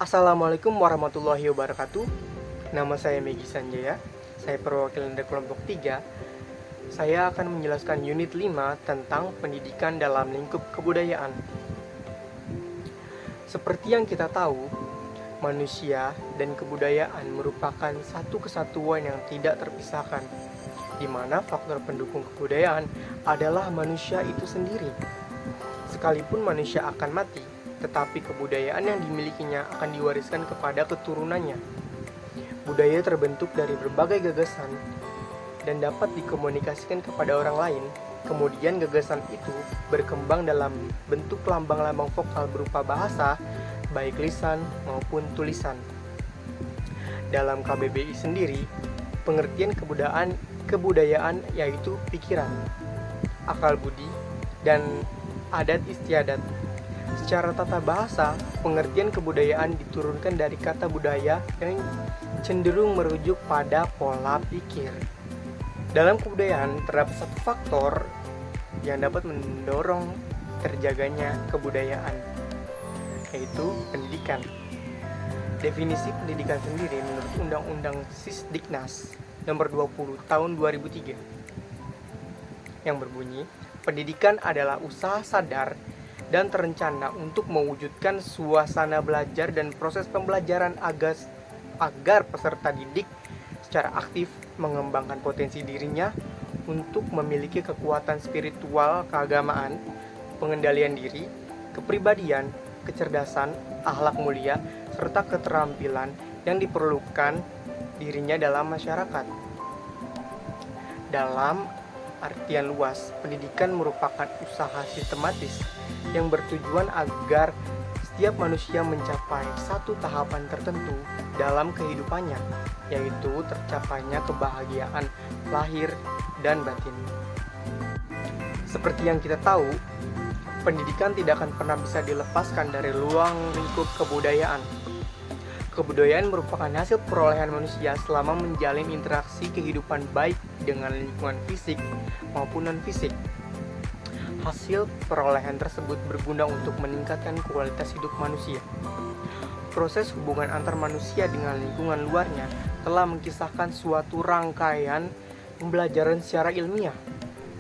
Assalamualaikum warahmatullahi wabarakatuh. Nama saya Megi Sanjaya. Saya perwakilan dari kelompok 3. Saya akan menjelaskan unit 5 tentang pendidikan dalam lingkup kebudayaan. Seperti yang kita tahu, manusia dan kebudayaan merupakan satu kesatuan yang tidak terpisahkan, di mana faktor pendukung kebudayaan adalah manusia itu sendiri. Sekalipun manusia akan mati, tetapi kebudayaan yang dimilikinya akan diwariskan kepada keturunannya. Budaya terbentuk dari berbagai gagasan dan dapat dikomunikasikan kepada orang lain. Kemudian gagasan itu berkembang dalam bentuk lambang-lambang vokal berupa bahasa, baik lisan maupun tulisan. Dalam KBBI sendiri, pengertian kebudayaan yaitu pikiran, akal budi, dan adat istiadat. Secara tata bahasa, pengertian kebudayaan diturunkan dari kata budaya yang cenderung merujuk pada pola pikir. Dalam kebudayaan terdapat satu faktor yang dapat mendorong terjaganya kebudayaan, yaitu pendidikan. Definisi pendidikan sendiri menurut Undang-Undang Sisdiknas Nomor 20 Tahun 2003 yang berbunyi, pendidikan adalah usaha sadar dan terencana untuk mewujudkan suasana belajar dan proses pembelajaran agar peserta didik secara aktif mengembangkan potensi dirinya untuk memiliki kekuatan spiritual keagamaan, pengendalian diri, kepribadian, kecerdasan, akhlak mulia, serta keterampilan yang diperlukan dirinya dalam masyarakat. Dalam artian luas, pendidikan merupakan usaha sistematis yang bertujuan agar setiap manusia mencapai satu tahapan tertentu dalam kehidupannya, yaitu tercapainya kebahagiaan lahir dan batin. Seperti yang kita tahu, pendidikan tidak akan pernah bisa dilepaskan dari ruang lingkup kebudayaan. Kebudayaan merupakan hasil perolehan manusia selama menjalin interaksi kehidupan baik dengan lingkungan fisik maupun non-fisik. Hasil perolehan tersebut berguna untuk meningkatkan kualitas hidup manusia. Proses hubungan antar manusia dengan lingkungan luarnya telah mengisahkan suatu rangkaian pembelajaran secara ilmiah.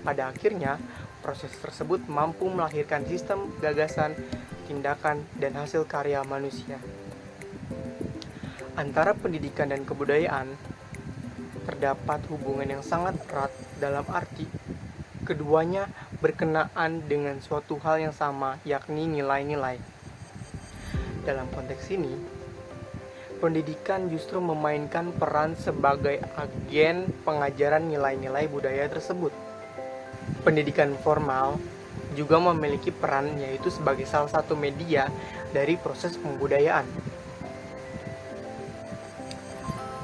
Pada akhirnya, proses tersebut mampu melahirkan sistem gagasan, tindakan, dan hasil karya manusia. Antara pendidikan dan kebudayaan terdapat hubungan yang sangat erat dalam arti keduanya berkenaan dengan suatu hal yang sama, yakni nilai-nilai. Dalam konteks ini, pendidikan justru memainkan peran sebagai agen pengajaran nilai-nilai budaya tersebut. Pendidikan formal juga memiliki peran, yaitu sebagai salah satu media dari proses pembudayaan.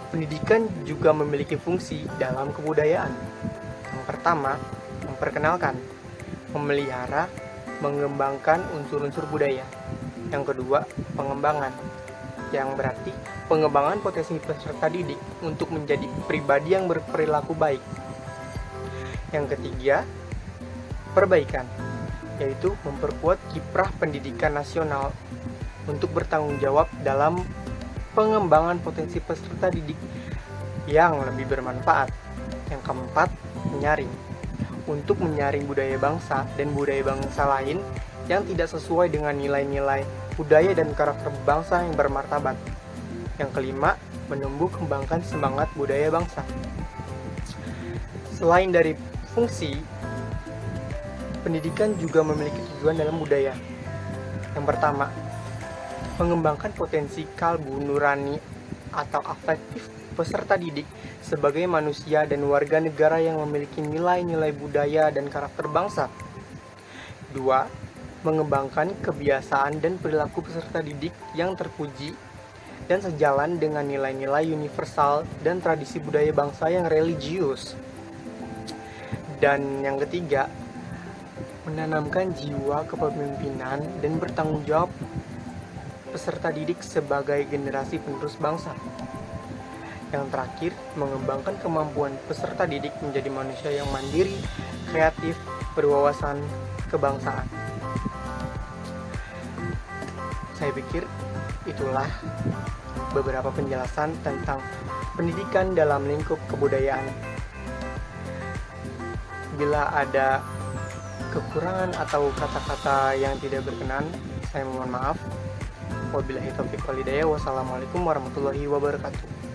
Pendidikan juga memiliki fungsi dalam kebudayaan. Yang pertama, memperkenalkan, memelihara, mengembangkan unsur-unsur budaya. Yang kedua, pengembangan, yang berarti pengembangan potensi peserta didik untuk menjadi pribadi yang berperilaku baik. Yang ketiga, perbaikan, yaitu memperkuat kiprah pendidikan nasional untuk bertanggung jawab dalam pengembangan potensi peserta didik yang lebih bermanfaat. Yang keempat, menyaring, untuk menyaring budaya bangsa dan budaya bangsa lain yang tidak sesuai dengan nilai-nilai budaya dan karakter bangsa yang bermartabat. Yang kelima, menumbuh kembangkan semangat budaya bangsa. Selain dari fungsi, pendidikan juga memiliki tujuan dalam budaya. Yang pertama, mengembangkan potensi kalbu nurani atau afektif peserta didik sebagai manusia dan warga negara yang memiliki nilai-nilai budaya dan karakter bangsa. 2. Mengembangkan kebiasaan dan perilaku peserta didik yang terpuji dan sejalan dengan nilai-nilai universal dan tradisi budaya bangsa yang religius. Dan yang ketiga, menanamkan jiwa kepemimpinan dan bertanggung jawab peserta didik sebagai generasi penerus bangsa. Yang terakhir, mengembangkan kemampuan peserta didik menjadi manusia yang mandiri, kreatif, berwawasan kebangsaan. Saya pikir itulah beberapa penjelasan tentang pendidikan dalam lingkup kebudayaan. Bila ada kekurangan atau kata-kata yang tidak berkenan, saya mohon maaf. Wabillahi taufiq wal hidayah. Wassalamualaikum warahmatullahi wabarakatuh.